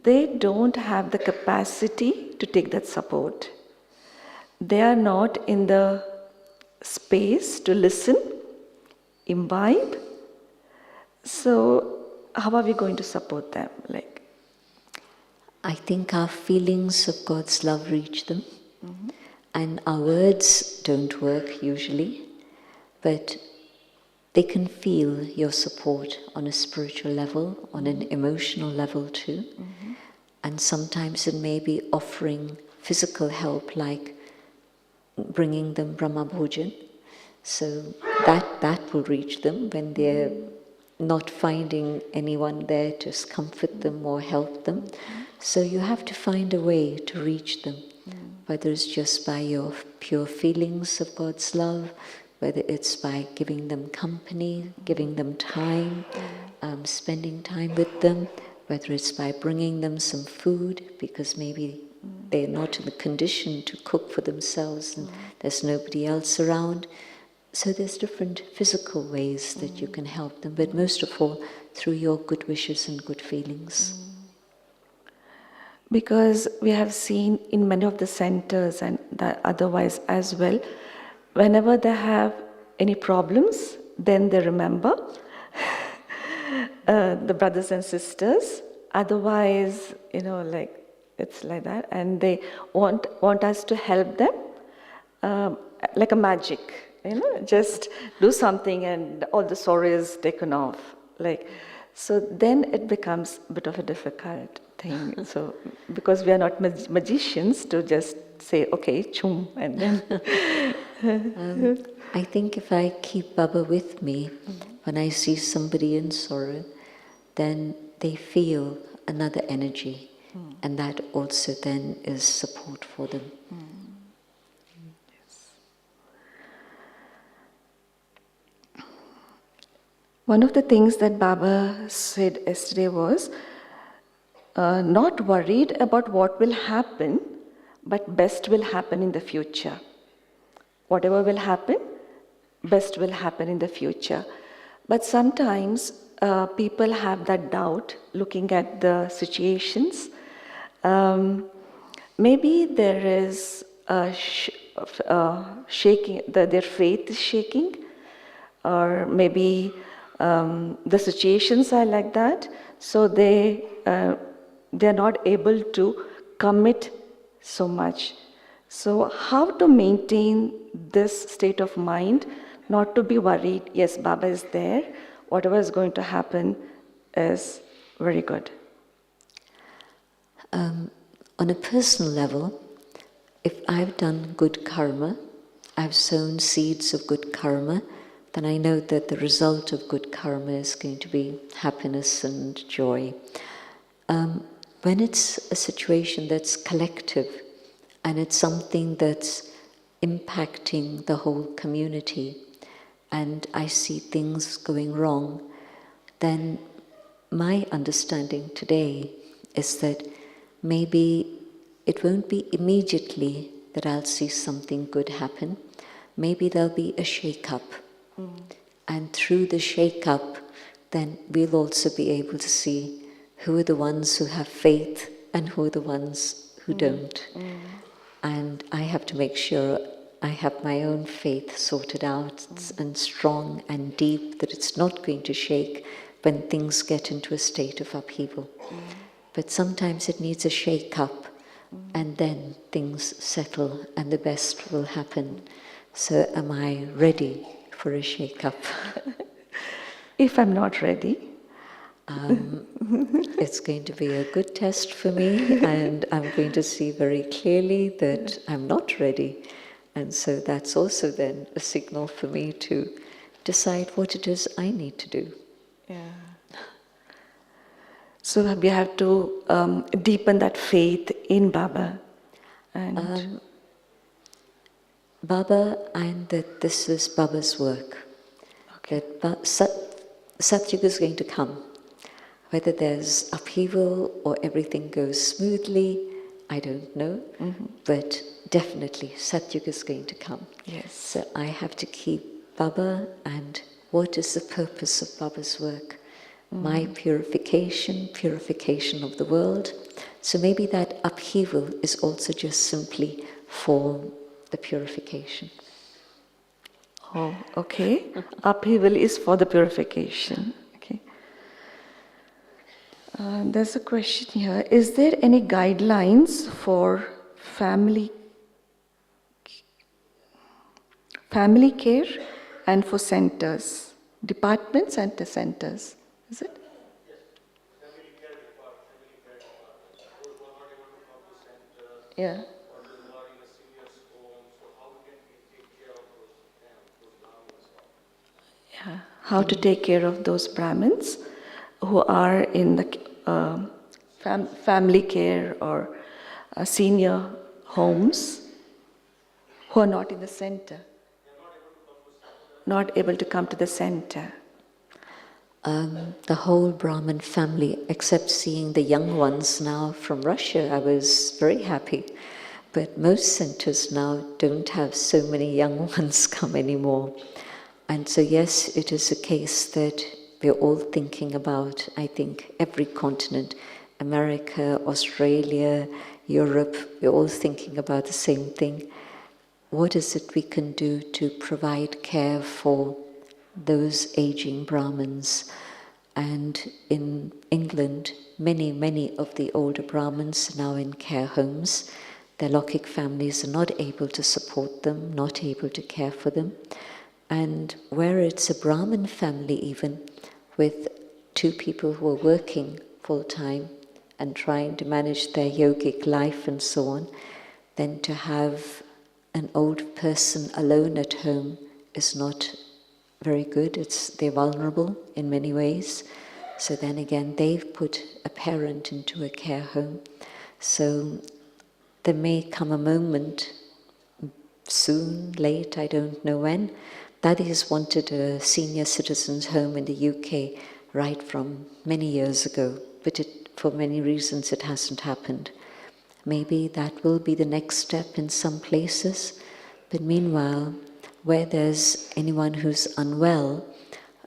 they don't have the capacity to take that support. They are not in the space to listen, imbibe. So how are we going to support them? I think our feelings of God's love reach them. And our words don't work usually, but they can feel your support on a spiritual level, on an emotional level too. And sometimes it may be offering physical help, like bringing them Brahma Bhojan. So that will reach them when they're not finding anyone there to comfort them or help them. So you have to find a way to reach them. Whether it's just by your pure feelings of God's love, whether it's by giving them company, giving them time, spending time with them, whether it's by bringing them some food, because maybe they're not in the condition to cook for themselves and there's nobody else around. So there's different physical ways that you can help them, but most of all, through your good wishes and good feelings. Because we have seen in many of the centers and otherwise as well, whenever they have any problems, then they remember the brothers and sisters. Otherwise, it's like that, and they want us to help them. like a magic, just do something and all the sorrow is taken off. So then it becomes a bit of a difficult thing. So because we are not magicians to just say, okay, chum, and then. I think if I keep Baba with me, when I see somebody in sorrow, then they feel another energy, and that also then is support for them. Yes. One of the things that Baba said yesterday was, not worried about what will happen, but best will happen in the future. Whatever will happen, best will happen in the future. But sometimes people have that doubt looking at the situations. Maybe there is shaking, their faith is shaking, or maybe the situations are like that, so they're not able to commit so much. So how to maintain this state of mind, not to be worried, yes, Baba is there, whatever is going to happen is very good. On a personal level, if I've done good karma, I've sown seeds of good karma, then I know that the result of good karma is going to be happiness and joy. When it's a situation that's collective and it's something that's impacting the whole community, and I see things going wrong, then my understanding today is that maybe it won't be immediately that I'll see something good happen. Maybe there'll be a shake-up. And through the shake-up, then we'll also be able to see who are the ones who have faith and who are the ones who don't. And I have to make sure I have my own faith sorted out and strong and deep, that it's not going to shake when things get into a state of upheaval. But sometimes it needs a shake-up, and then things settle and the best will happen. So am I ready for a shake-up? If I'm not ready? It's going to be a good test for me, and I'm going to see very clearly that I'm not ready. And so that's also then a signal for me to decide what it is I need to do. Yeah. So we have to deepen that faith in Baba. And Baba, and that this is Baba's work. Okay. That Satyuga is going to come. Whether there's upheaval or everything goes smoothly, I don't know. But definitely Satyuga is going to come. yes. So I have to keep Baba, and what is the purpose of Baba's work? My purification of the world. So maybe that upheaval is also just simply for the purification. Oh, okay. Upheaval is for the purification. Okay. There's a question here. Is there any guidelines for family care and for centers, departments and the centers? Is it? Yeah. Yeah. How to take care of those Brahmins who are in the family care or senior homes, who are not in the center, not able to come to the center. The whole Brahmin family, except seeing the young ones now from Russia, I was very happy. But most centers now don't have so many young ones come anymore. And so yes, it is a case that we're all thinking about, I think, every continent, America, Australia, Europe, we're all thinking about the same thing. What is it we can do to provide care for those aging Brahmins? And in England, many of the older Brahmins are now in care homes. their Lokik families are not able to support them, not able to care for them. And where it's a Brahmin family even, with two people who are working full-time and trying to manage their yogic life and so on, then to have an old person alone at home is not very good. They're vulnerable in many ways. So then again, they've put a parent into a care home. So there may come a moment, soon, late, I don't know when, Daddy's wanted a senior citizens home in the UK right from many years ago, but for many reasons it hasn't happened. Maybe that will be the next step in some places, but meanwhile, where there's anyone who's unwell,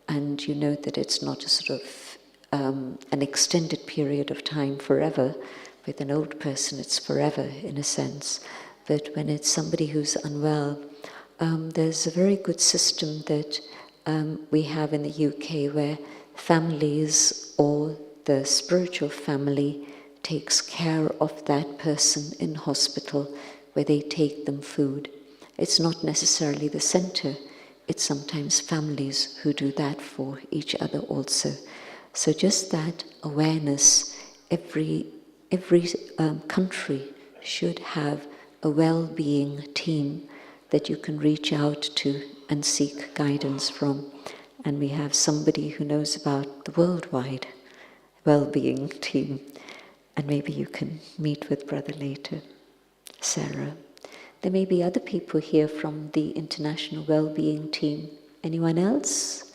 and you know that it's not a sort of an extended period of time forever. With an old person, it's forever in a sense. But when it's somebody who's unwell, there's a very good system that we have in the UK where families or the spiritual family takes care of that person in hospital, where they take them food. It's not necessarily the center, it's sometimes families who do that for each other also. So just that awareness, every country should have a well-being team that you can reach out to and seek guidance from. And we have somebody who knows about the worldwide well-being team. And maybe you can meet with Brother later, Sarah. There may be other people here from the International Well-being Team. Anyone else?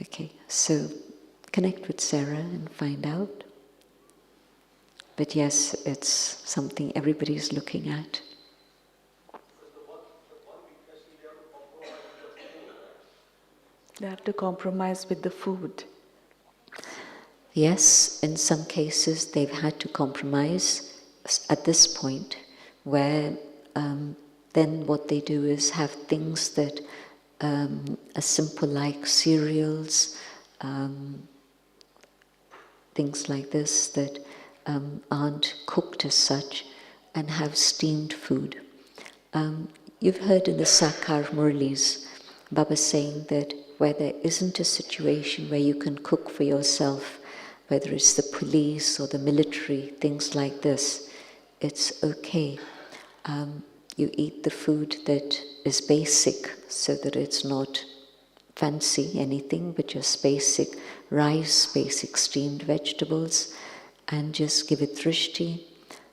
Okay, so connect with Sarah and find out. But yes, it's something everybody's looking at. They have to compromise with the food. Yes, in some cases they've had to compromise at this point, where then what they do is have things that are simple, like cereals, things like this that aren't cooked as such, and have steamed food. You've heard in the Sakar Murlis, Baba saying that where there isn't a situation where you can cook for yourself, whether it's the police or the military, things like this, it's okay. You eat the food that is basic, so that it's not fancy anything, but just basic rice, basic steamed vegetables, and just give it drishti.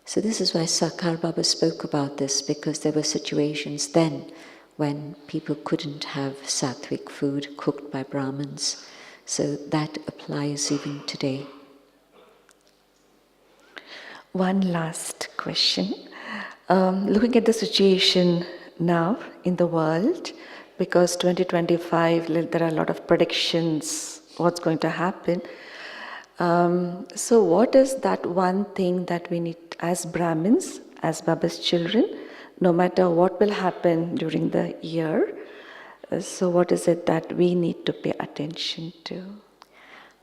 So this is why Sakar Baba spoke about this, because there were situations then when people couldn't have sattvic food cooked by Brahmins. So that applies even today. One last question. Looking at the situation now in the world, because 2025, there are a lot of predictions what's going to happen. So what is that one thing that we need as Brahmins, as Baba's children, no matter what will happen during the year, so what is it that we need to pay attention to?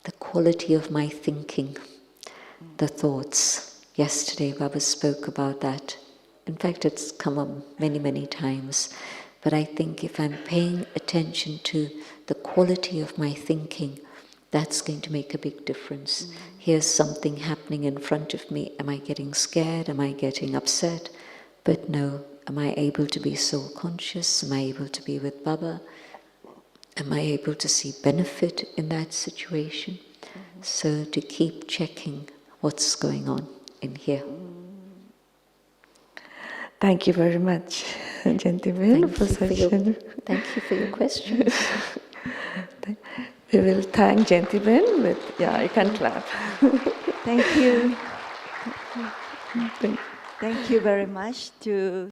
The quality of my thinking, the thoughts. Yesterday Baba spoke about that. In fact, it's come up many, many times. But I think if I'm paying attention to the quality of my thinking, that's going to make a big difference. Here's something happening in front of me. Am I getting scared? Am I getting upset? But no, am I able to be soul conscious? Am I able to be with Baba? Am I able to see benefit in that situation? So to keep checking what's going on in here. Thank you very much, Jayanti, for thank you for your questions. We will thank Jayanti with, you can clap. Thank you. Thank you very much to